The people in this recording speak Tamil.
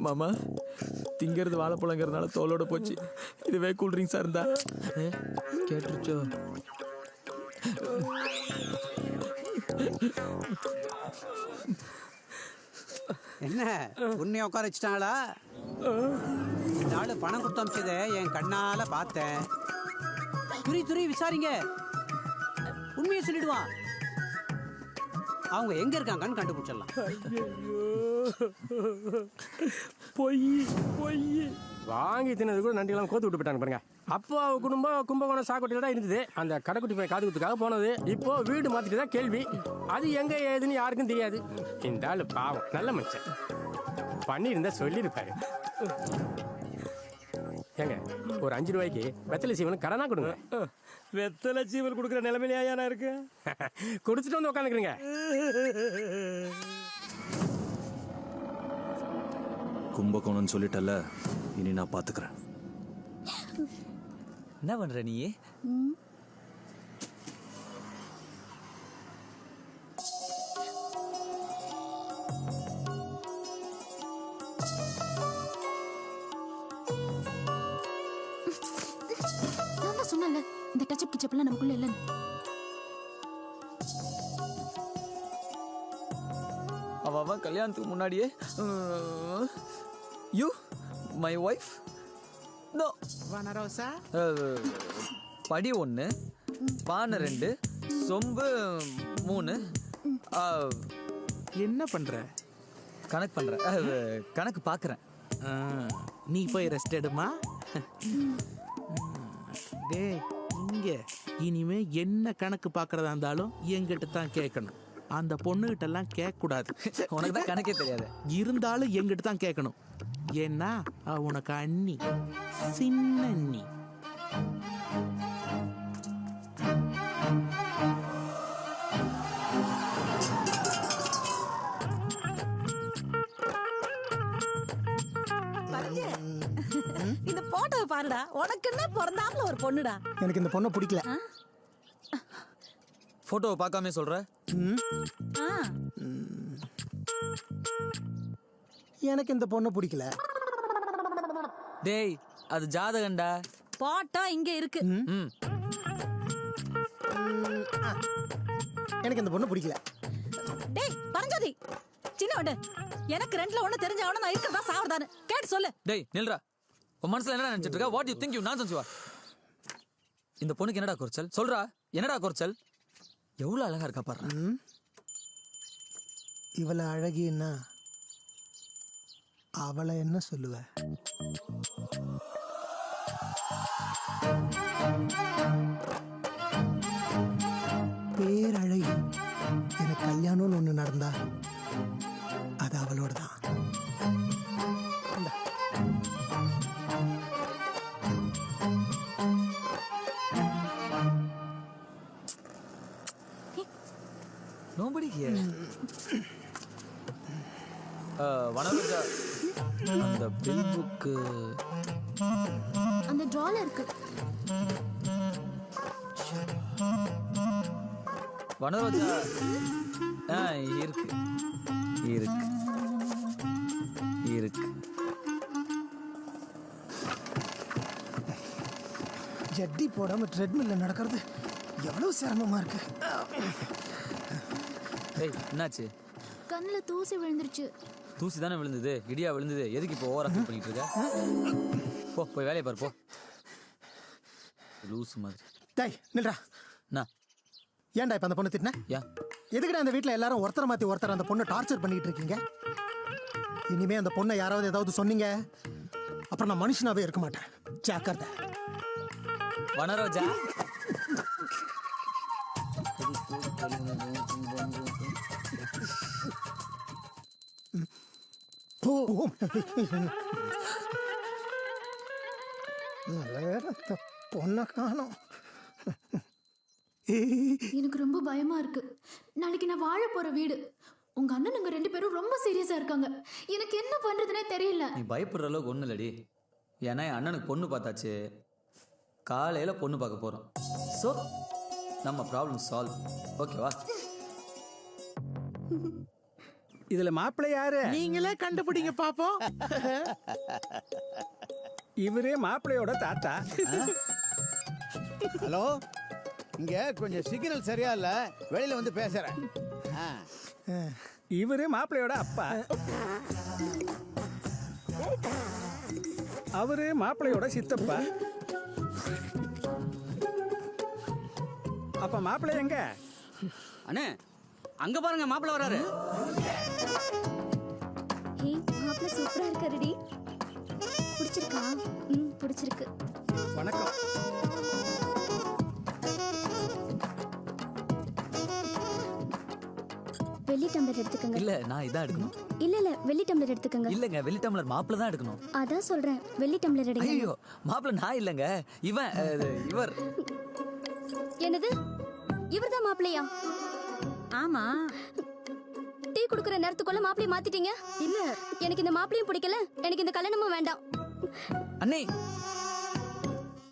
மாமா திங்கிறது வாழைப்பழங்கிறதுனால தோலோட போச்சு. இதுவே கூல்ட்ரிங்க்ஸா இருந்தா கேட்டுருச்சோ? என்ன உன்னை உட்கார வச்சுட்டாங்களா? இந்த ஆளு பணம் கொடுத்து அமிச்சதை என் கண்ணால பார்த்தேன். துரி துரி விசாரிங்க, உண்மையை சொல்லிடுவான். அவங்க எங்க இருக்காங்கன்னு கண்டுபிடிச்சிடலாம். பொய் பொய் வாங்கி தின்னது கூட நண்டிலாம் கோத்து விட்டு போயிட்டாங்க பாருங்க. அப்போ குடும்பம் கும்பகோணம் சாக்கோட்டையில் தான் இருந்தது. அந்த கடைக்குட்டி போய் காது குத்துக்காக போனது. இப்போ வீடு மாத்திட்டு தான் கேள்வி. அது எங்க ஏதுன்னு யாருக்கும் தெரியாது. இந்த ஆளு பாவம் நல்ல மனுஷன். பண்ணியிருந்தா சொல்லியிருப்பாரு. ஏங்க ஒரு 5 ரூபாய்க்கு வெத்தலை சீவனுக்கு கடனா கொடுங்க. வெத்தலை சீவல் கொடுக்குற நிலைமையிலேயா நான் இருக்கு? குடிச்சிட்டு வந்து உட்காந்துக்கிறீங்க. கும்பகோணம்னு சொல்லிட்டல, இனி நான் பாத்துக்கிறேன். என்ன பண்ற நீ? சொன்னல இந்த டச்சப் கிச்சப்லாம் நமக்குள்ள இல்ல. அவ கல்யாணத்துக்கு முன்னாடியே யூ மை ஒய்ஃப் நோ வனரோசா படி 1 பானை 2 சொம்பு 3. என்ன பண்ற? கணக்கு பண்றேன். கணக்கு பாக்குறேன். நீ போய் ரெஸ்ட் எடுமா. டேய் இங்க இனிமே என்ன கணக்கு பாக்குறதா இருந்தாலும் என்கிட்ட தான் கேட்கணும். அந்த பொண்ணுகிட்ட எல்லாம் கேட்க கூடாது. உனக்கு தான் கணக்கே தெரியாது. இருந்தாலும் என்கிட்ட தான் கேட்கணும். ஏன்னா உனக்கு அண்ணி, சின்ன அண்ணி. இந்த போட்டோவை பாருடா. உனக்கு என்ன பிறந்தாப்புல ஒரு பொண்ணுடா. எனக்கு இந்த பொண்ணை பிடிக்கல. போட்டோவை பார்க்காம சொல்ற? எனக்கு இந்த பொண்ணை பிடிக்கல. டேய் அது ஜாதகண்டா. போட்டோ இங்க இருக்கு. எனக்கு இந்த பொண்ணை பிடிக்கல. டேய் பரஞ்சோதி சின்ன ஒண்ணு, எனக்கு 2ல 1 தெரிஞ்சவன நான் இருக்கறதா சாவதானு கேட்டு சொல்லு. டேய் நில்றா. உன் மனசுல என்னடா நினைச்சிட்டு இருக்க? What you think you nonsense you are? இந்த பொண்ணுக்கு என்னடா குறைச்சல்? சொல்றா என்னடா குறைச்சல்? எவ்வளவு அழகா இருக்கா பாரு. இவளை அழகின்னா அவளை என்ன சொல்லுவ? பேரழகி. எனக்கு கல்யாணம்னு ஒண்ணு நடந்தா அது அவளோட தான். Nobody here. வனரோஜா அந்த பில் புக் அந்த டிரால இருக்கு. வனரோஜா இருக்கு இருக்கு இருக்கு. ஜட்டி போடாம ட்ரெட்மில்ல நடக்கிறது எவ்வளவு சிரமமா இருக்கு. டேய் என்னாச்சு? கண்ணுல தூசி விழுந்துருச்சு. தூசி தானே விழுந்தது, இடியா விழுந்தது. எதுக்கு இப்போ ஓவரா ஃபீல் பண்ணிட்டு இருக்க? போ போய் வேலையை பாரு போ. லூஸ் மாதிரி. டேய் நில்றா. நான் ஏன்டா இப்ப அந்த பொண்ணு திட்டின? எதுக்குடா அந்த வீட்டுல எல்லாரும் ஒருத்தரை மாத்தி ஒருத்தர் அந்த பொண்ணை டார்ச்சர் பண்ணிட்டு இருக்கீங்க? இனிமே அந்த பொண்ணை யாராவது ஏதாவது சொன்னீங்க அப்புறம் நான் மனுஷனாவே இருக்க மாட்டேன். ஜாக்கிரதை. வனரோஜா பொண்ணை காணோம். எனக்கு ரொம்ப பயமா இருக்கு. நாளைக்கு நான் வாழ போற வீடு. உங்க அண்ணனுங்க 2 பேரும் ரொம்ப சீரியஸா இருக்காங்க. எனக்கு என்ன பண்றதுனே தெரியல. நீ பயப்படுற அளவுக்கு ஒண்ணு இல்லடி. ஏன்னா என் அண்ணனுக்கு பொண்ணு பார்த்தாச்சு. காலையில பொண்ணு பார்க்க போறோம். ஸோ நம்ம ப்ராப்ளம் சால்வ். ஓகேவா? இதுல மாப்பிள்ளை யாரு? நீங்களே கண்டுபிடிங்க பாப்போம். இவரே மாப்பிள்ளையோட தாத்தா. ஹலோ, இங்க கொஞ்சம் சிக்னல் சரியா இல்ல, வெளியில வந்து பேசுறேன். இவரு மாப்பிள்ளையோட அப்பா. அவரு மாப்பிள்ளையோட சித்தப்பா. அப்ப மாப்பிள்ளை எங்க? அண்ணே அங்க பாருங்க மாப்பிள்ளை வராரு. ஹே மாப்பிள்ள சூப்பரா இருக்காருடி. பிடிச்சிருக்கா? பிடிச்சிருக்கு. வணக்கம். வெள்ளி டம்ளர் எடுத்துக்கங்க. இல்ல நான் இதான் எடுக்கணும். இல்ல வெள்ளி டம்ளர் எடுத்துக்கங்க. இல்லங்க வெள்ளி டம்ளர் மாப்பிள்ள தான் எடுக்கணும். அதான் சொல்றேன், வெள்ளி டம்ளர் எடுங்க. ஐயோ மாப்பிள்ள நான் இல்லங்க, இவர். என்னது? இவர்தான் மாப்பிள்ளையா? ஆமா. டீ குடுக்குற நேரத்துக்குள்ள மாப்பிள்ளைய மாத்திட்டீங்க. இல்ல எனக்கு இந்த மாப்பிள்ளையும் பிடிக்கல, எனக்கு இந்த கல்யாணமும் வேண்டாம். அண்ணே